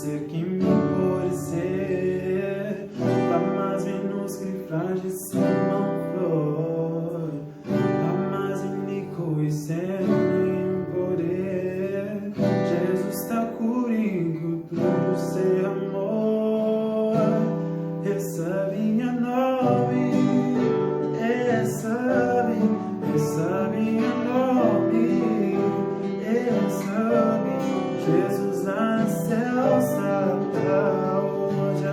ser que mi può ser, la más minúscula frase se não flor, la mais único e sem nenhum poder. Jesus está comigo, tudo seu amor. Recebe minha nome, recebe minha nome, recebe. Jesus nasceu, está hoje,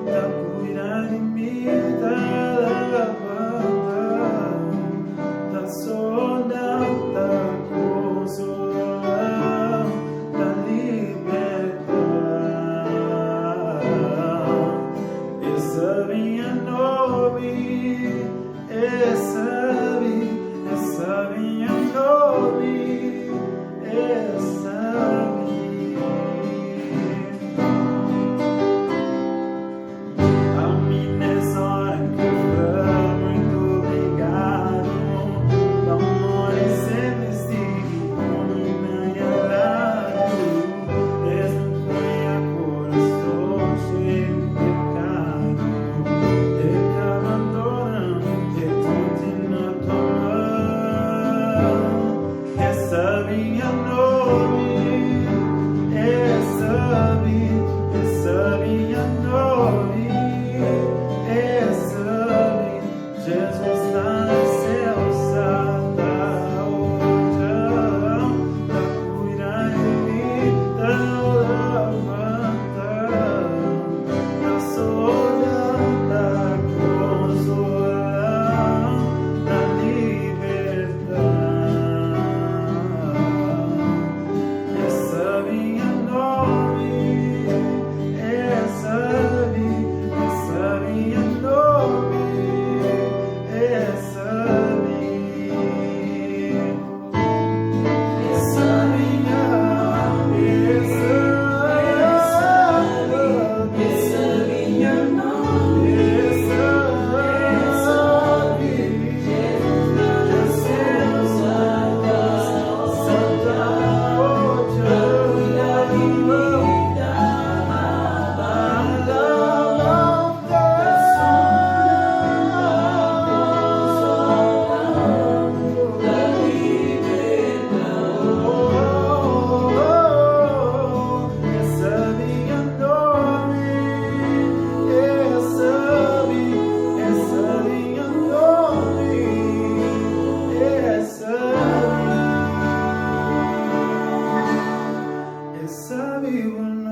está cuidando de mim, está lavando, está sonhando, está consolando, está libertando. Recebe minha nome, recebe minha nome, recebe. A mim nessa hora que eu muito obrigado, o amor é sempre estive com lado, mesmo que agora estou cheio de pecado, te abandonando, te tondo na tua mão. Recebe minha nome, recebe minha nome, recebe. Jesus nasceu, está hoje, está cuidando de mim, está lavando, está sonhando, está consolando, está libertando. Recebe minha nome, recebe minha nome, recebe minha nome, recebe o